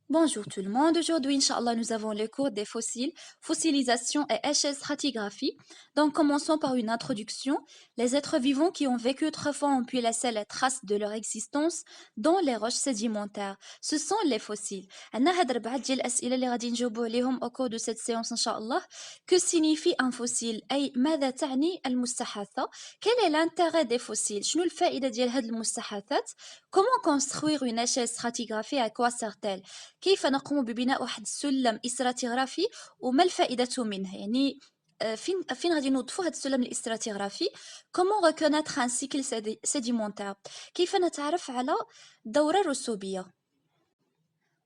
Bonjour tout le monde, aujourd'hui, Inch'Allah, nous avons le cours des fossiles, fossilisation et échelle stratigraphie. Donc, commençons par une introduction. Les êtres vivants qui ont vécu autrefois ont pu laisser les traces de leur existence dans les roches sédimentaires. Ce sont les fossiles. عندنا هاد أربعة ديال الأسئلة اللي غادي نجاوبوا عليهم au cours de cette séance, Inch'Allah. Que signifie un fossile؟ أي ماذا تعني المستحاثة؟ Quel est l'intérêt des fossiles؟ شنو الفائدة ديال هاد المستحاثات؟ Comment construire une échelle stratigraphique؟ À quoi sert-elle؟ كيف نقوم ببناء واحد السلم استراتيغرافي وما الفائدة منه يعني فين غادي نوظفوا هذا السلم الاستراتيغرافي comment reconnaître un cycle sédimentaire كيف نتعرف على دورة رسوبية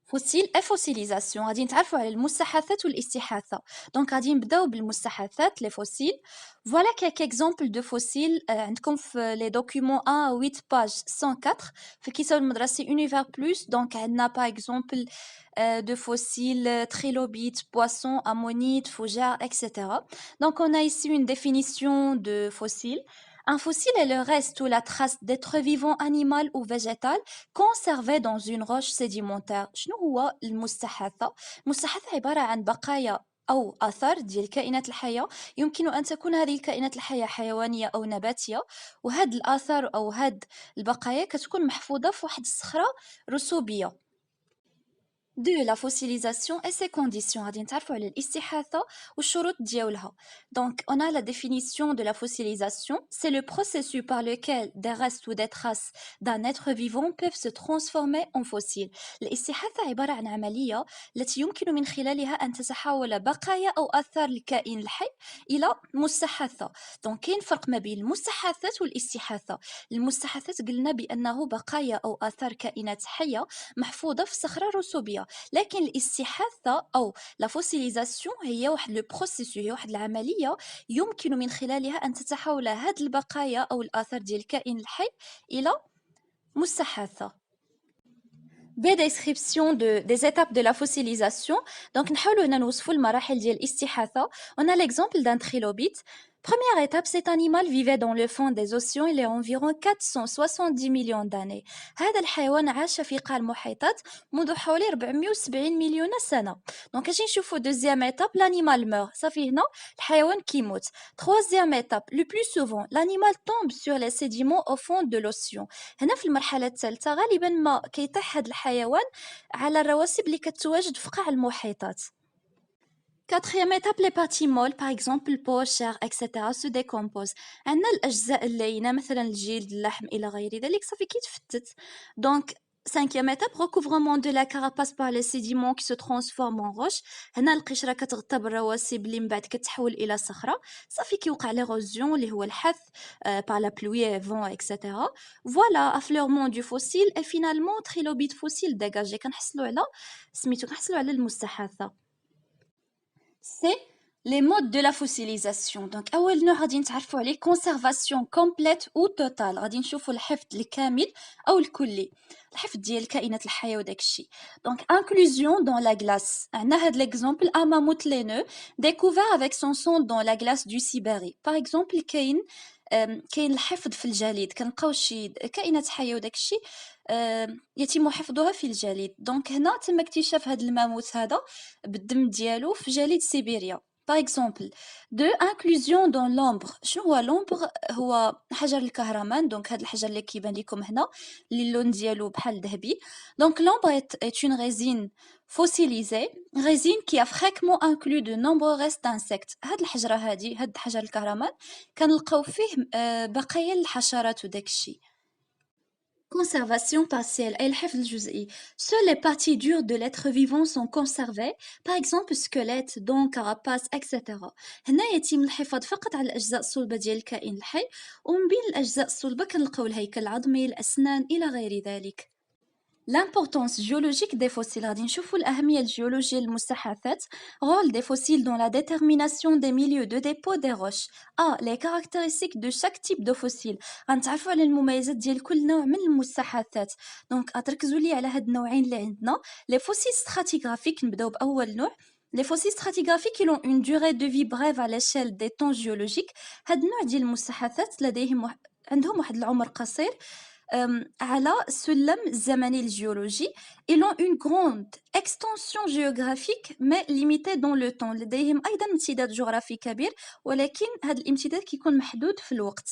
فوسيل اي فوسيليزاسيون غادي نتعرفوا على المستحاثات والاستحاثة دونك غادي نبداو بالمستحاثات لي فوسيل فوالا كيك اكزامبل دو فوسيل عندكم في لي دوكيومون 1 8 باج 104 في الكتاب المدرسي univers plus دونك عندنا باغ اكزامبل de fossiles, trilobites, poissons, ammonites, fougères, etc. Donc, on a ici une définition de fossile. Un fossile est le reste ou la trace d'être vivant animal ou végétal conservé dans une roche sédimentaire. شنو هو المستحاثة؟ المستحاثة عبارة عن بقايا أو آثار ديال الكائنات الحية يمكن أن تكون هذه الكائنات الحية حيوانية أو نباتية وهاد الآثار أو هاد البقايا كتكون محفوظة في واحد الصخرة رسوبية. De la fossilisation et ses conditions. غادي نتعرفوا على الاستحاثة والشروط ديالها. Donc, on a la définition de la fossilisation. C'est le processus par lequel des restes ou des traces d'un être vivant peuvent se transformer en fossiles. الاستحاثة عبارة عن عملية التي يمكن من خلالها أن تتحول بقايا أو آثار الكائن الحي إلى مستحاثة. Donc, كاين فرق ما بين المستحاثات والاستحاثة. المستحاثات قلنا بأنه بقايا أو آثار كائنات حية محفوظة في صخرة رسوبية. لكن الاستحاثة أو لا فوسيليزاسيون هي واحد لو بروسيسو هي واحد العملية يمكن من خلالها أن تتحول هاد البقايا أو الآثار ديال الكائن الحي إلى مستحاثة. Description des étapes de la fossilisation. Donc, نحاولوا هنا نوصفوا المراحل ديال الاستحاثة. On a l'exemple d'un trilobite. Première étape, cet animal vivait dans le fond des océans il y a environ 470 millions d'années. هذا الحيوان عاش في قاع المحيطات منذ حوالي 470 مليون سنة. Donc, اجي نشوفوا deuxième étape, l'animal meurt. صافي هنا الحيوان كيموت. Troisième étape, le plus souvent, l'animal tombe sur les sédiments au fond de l'océan. هنا في المرحلة الثالثة غالبا ما كيطيح هذا الحيوان على الرواسب اللي كتواجد في قاع المحيطات. Quatrième étape, les parties molles, par exemple peau, chair, etc. se décomposent. عندنا الأجزاء اللينة مثلا الجلد، اللحم إلى غير ذلك صافي كيتفتت. Donc, cinquième étape, recouvrement de la carapace par les sédiments qui se transforment en roche. هنا القشرة كتغطى بالرواسب اللي من بعد كتحول إلى صخرة. صافي كيوقع l'érosion اللي هو الحث par la pluie, vent, etc. Voilà, affleurement du fossile et finalement trilobite fossile dégagé. كنحصلوا على سميتو كنحصلوا على المستحاثة. C'est les modes de la fossilisation. Donc, أول نوع غادي نتعرفوا عليه conservation complète ou totale. غادي نشوفوا الحفظ الكامل أو الكلي. الحفظ ديال الكائنات الحية وداك الشيء. Donc, inclusion dans la glace. عندنا هاد l'exemple un mammouth laineux découvert avec son sang dans la glace du Sibérie. Par exemple, كاين الحفظ في الجليد كنلقاو شي كائنات حية وداك الشيء يتم حفظها في الجليد. دونك هنا تم اكتشاف هذا الماموث هذا بالدم ديالو في جليد سيبيريا. باغ اكزومبل دو انكلوزيون دون لومبر. شنو هو لومبر؟ هو حجر الكهرمان. دونك هذا الحجر اللي كيبان لكم هنا اللي اللون ديالو بحال ذهبي. دونك لومبر est une résine fossilisée, résine qui a fréquemment inclus de nombreux restes d'insectes. هاد الحجرة هادي هاد حجر الكهرمان كنلقاو فيه بقايا الحشرات وداك الشيء. Conservation partielle أي الحفظ الجزئي. Seules les parties dures de l'être vivant sont conservées, par exemple squelette, dents, carapace, etc. هنا يتم الحفاظ فقط على الأجزاء الصلبة ديال الكائن الحي ومن بين الأجزاء الصلبة كنلقاو الهيكل العظمي، الأسنان إلى غير ذلك. L'importance géologique des fossiles. غادي نشوفوا الأهمية الجيولوجية للمستحاثات. Rôle des fossiles dans la détermination des milieux de dépôt des roches. Les caractéristiques de chaque type de fossile. غنتعرفوا على المميزات ديال كل نوع من المستحاثات. دونك غتركزوا لي على هاد النوعين اللي عندنا. Les fossiles stratigraphiques نبداو بأول نوع. Les fossiles stratigraphiques ils ont une durée de vie brève à l'échelle des temps géologiques. هاد النوع ديال المستحاثات لديهم عندهم واحد العمر قصير على سلم الزمني الجيولوجي. Ils ont une grande extension géographique mais limitée dans le temps. لديهم أيضا امتداد جغرافي كبير ولكن هذا الامتداد كيكون محدود في الوقت.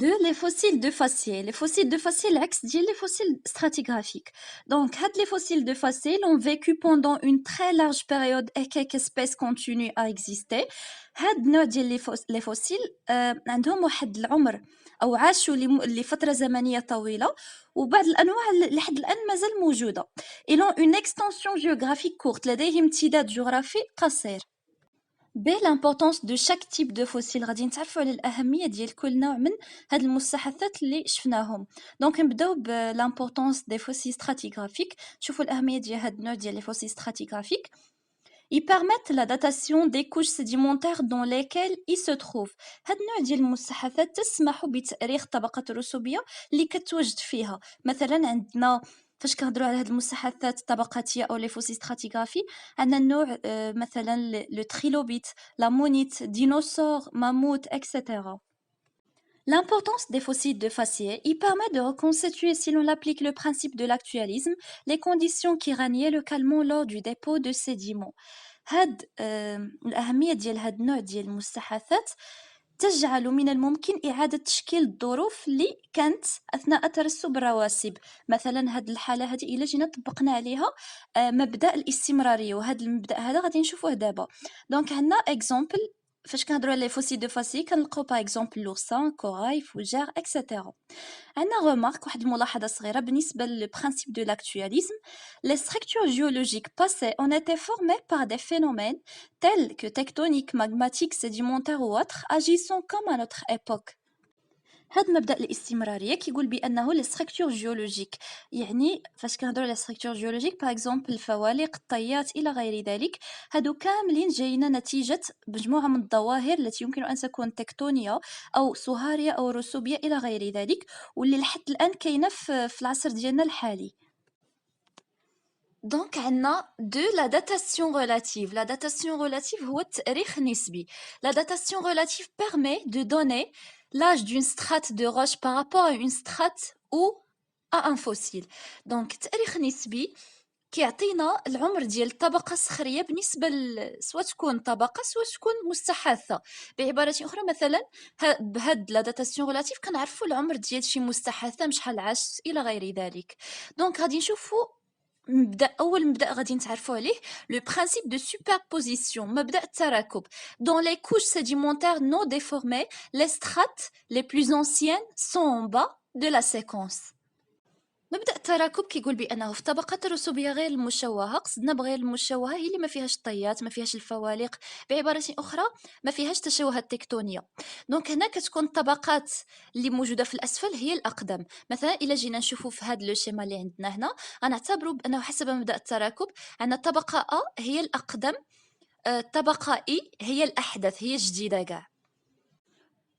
De les fossiles de faciès. Les fossiles de faciès, l'axe dit les fossiles stratigraphiques. Donc, les fossiles de faciès ont vécu pendant une très large période et quelques espèces continuent à exister. هاد النوع ديال les fossiles عندهم واحد العمر أو عاشوا لفترة زمنية طويلة وبعض الأنواع لحد الآن مازال موجودة. Ils ont une extension géographique courte. لديهم امتداد جغرافي قصير. ب l'importance de chaque type de fossile غادي نتعرفوا على الأهمية ديال كل نوع من هاد المستحدثات اللي شفناهم. دونك نبداو ب l'importance des fossiles stratigraphiques. شوفوا الأهمية ديال هاد النوع ديال les fossiles stratigraphiques. Ils permettent la datation des couches sédimentaires dans lesquelles ils se trouvent. هاد النوع ديال المستحدثات تسمح بتأريخ الطبقات الرسوبية اللي كتواجد فيها. مثلا عندنا فاش كنهضروا على هاد المستحدثات الطبقاتيه او لي فوسي ستراتيغرافي عندنا النوع مثلا لو تريلوبيت لامونيت ديناصور ماموت etc. L'importance des fossiles de faciès, il permet de reconstituer, si l'on applique le principe de l'actualisme, les conditions qui régnaient localement lors du dépôt de sédiments. هاد الأهمية ديال هاد النوع ديال المستحدثات تجعل من الممكن إعادة تشكيل الظروف اللي كانت أثناء ترسب الرواسب. مثلا هاد الحالة هذه إلا جينا طبقنا عليها مبدأ الاستمرارية وهذا المبدأ هذا غادي نشوفوه دابا. دونك عندنا اكزامبل فاش كنهضروا على فوسيل دو فاسي كنلقاو باغ اكزامبل لورسان كوراي فوجار اكسيتيرا. عندنا remarque واحد الملاحظة صغيرة بالنسبة للبرانسيب دو l'actualisme. Les structures géologiques passées ont été formées par des phénomènes tels que tectoniques, magmatiques, sédimentaires ou autres agissant comme à notre époque. هاد مبدأ الاستمرارية كيقول بأنه لي ستركتور جيولوجيك يعني فاش كنهضروا على ستركتور جيولوجيك باغ اكزومبل الفوالق الطيات إلى غير ذلك هادو كاملين جايين نتيجة مجموعة من الظواهر التي يمكن أن تكون تكتونية أو صهارية أو رسوبية إلى غير ذلك واللي لحد الآن كاينة في العصر ديالنا الحالي. دونك عندنا دو لا داتاسيون ريلاتيف. لا داتاسيون ريلاتيف هو التأريخ النسبي. لا داتاسيون ريلاتيف permet de donner l'âge d'une strate de roche par rapport à une strate ou à un fossile. دونك التأريخ النسبي كيعطينا العمر ديال الطبقة الصخرية بالنسبة سواء تكون طبقة سواء تكون مستحدثة. بعبارة أخرى مثلا بهاد لا داتاسيون ريلاتيف كنعرفوا العمر ديال شي مستحدثة من شحال عاشت إلى غير ذلك. دونك غادي نشوفوا أول مبدأ غادي نتعرفوا عليه le principe de superposition مبدأ التراكب. Dans les couches sédimentaires non déformées, les strates les plus anciennes sont en bas de la séquence. مبدأ التراكب كيقول بأنه في الطبقات الرسوبية غير المشوهة قصدنا بغير المشوهة هي اللي ما فيهاش الطيات ما فيهاش الفوالق بعبارة أخرى ما فيهاش تشوهات تكتونية. دونك هنا كتكون الطبقات اللي موجودة في الأسفل هي الأقدم. مثلا إلا جينا نشوفوا في هذا لو شيما اللي عندنا هنا غنعتبروا بأنه حسب مبدأ التراكب عندنا الطبقة أ هي الأقدم الطبقة إي هي الأحدث هي الجديدة كاع.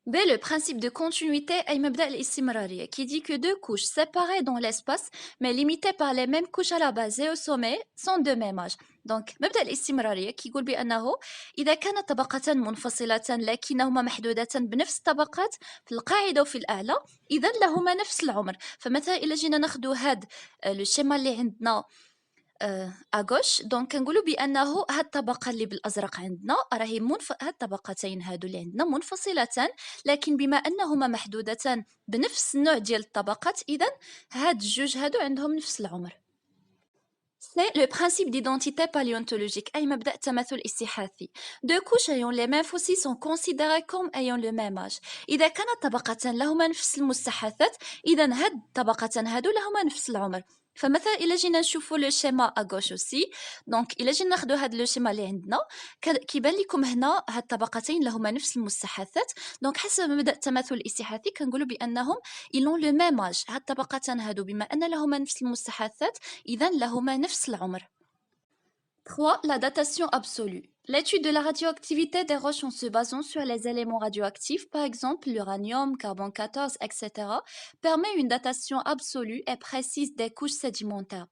B. Le principe de continuité أي مبدأ الاستمرارية qui dit que deux couches séparées dans l'espace mais limitées par les mêmes couches à la base et au sommet sont de même âge. Donc مبدأ الاستمرارية كيقول بأنه إذا كانت طبقتان منفصلتان لكنهما محدودتان بنفس الطبقات في القاعدة وفي الأعلى إذا لهما نفس العمر. فمثلا إلا جينا ناخدو هاد لو شيما اللي عندنا اغوش دونك كنقولوا بانه هاد الطبقه اللي بالازرق عندنا راهي هاد الطبقتين هادو اللي عندنا منفصلتان لكن بما انهما محدودتان بنفس النوع ديال الطبقات اذا هاد الجوج هادو عندهم نفس العمر. C'est le principe d'identité paléontologique أي مبدأ التماثل الاستحاثي. Deux couches ayant les mêmes fossiles sont considérées comme ayant le même âge. إذا كانت طبقتان لهما نفس المستحدثات إذا هاد الطبقتان هادو لهما نفس العمر. فمثلا إلا جينا نشوفوا لو شيما أغوش أوسي دونك إلا جينا ناخدو هاد لو شيما اللي عندنا كيبان لكم هنا هاد الطبقتين لهما نفس المستحدثات. دونك حسب مبدأ التماثل الاستحاثي كنقولوا بأنهم ils ont le même âge. هاد الطبقتان هادو بما أن لهما نفس المستحدثات إذا لهما نفس العمر. 3. La datation absolue. L'étude de la radioactivité des roches en se basant sur les éléments radioactifs, par exemple l'uranium, carbone 14, etc., permet une datation absolue et précise des couches sédimentaires.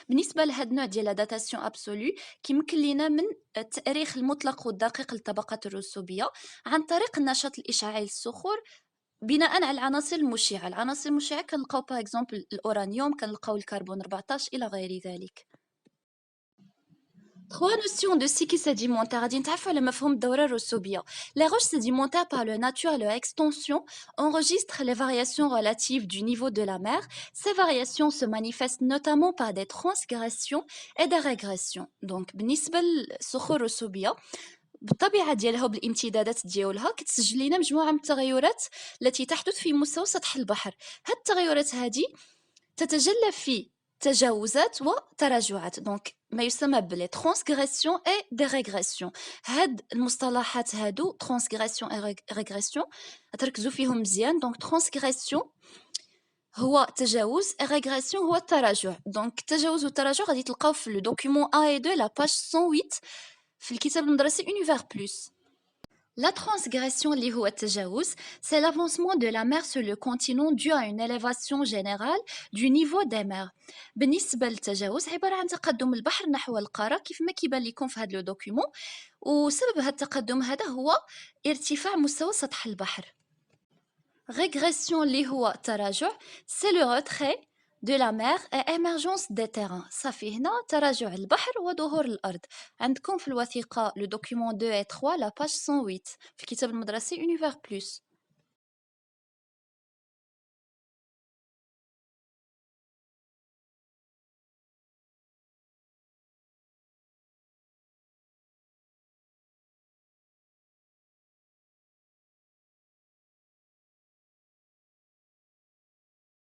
بالنسبة لهاد النوع ديال la datation absolue كيمكن لينا من التأريخ المطلق والدقيق للطبقات الرسوبية عن طريق النشاط الإشعاعي للصخور بناءً على العناصر المشعة كنلقاو par exemple الأورانيوم، كنلقاو الكربون 14 إلى غير ذلك. 3 notions de cycle sédimentaire. غادي نتعرفوا على مفهوم الدورة الرسوبية. Les roches sédimentaires par leur nature et leur extension enregistrent les variations relatives du niveau de la mer. Ces variations se manifestent notamment par des transgressions et des régressions. Donc بالنسبة للصخور الرسوبية بالطبيعة ديالها وبالامتدادات ديالها كتسجل لنا مجموعة من التغيرات التي تحدث في مستوى سطح البحر. هاد التغيرات هذه تتجلى في تجاوزات وتراجعات، دونك ما يسمى بلي ترانسغريسيون اي دي ريغريسيون. هاد المصطلحات هادو ترانسغريسيون اي ريغريسيون تركزوا فيهم مزيان. دونك ترانسغريسيون هو تجاوز، ريغريسيون هو التراجع. دونك التجاوز والتراجع غادي تلقاو في لو دوكيومون A et 2 لا باج 108 في الكتاب المدرسي Univers Plus. La transgression اللي هو التجاوز c'est l'avancement de la mer sur le continent dû à une élévation générale du niveau des mers. بالنسبة للتجاوز عبارة عن تقدم البحر نحو القارة كيف ما كيبان لكم في هذا لو دوكيومون، وسبب هذا التقدم هذا هو ارتفاع مستوى سطح البحر. Régression اللي هو تراجع c'est le retrait de la mer et émergence des terrains. صافي هنا تراجع البحر وظهور الأرض. عندكم في الوثيقة le document 2 et 3 la page 108 في الكتاب المدرسي Univers Plus.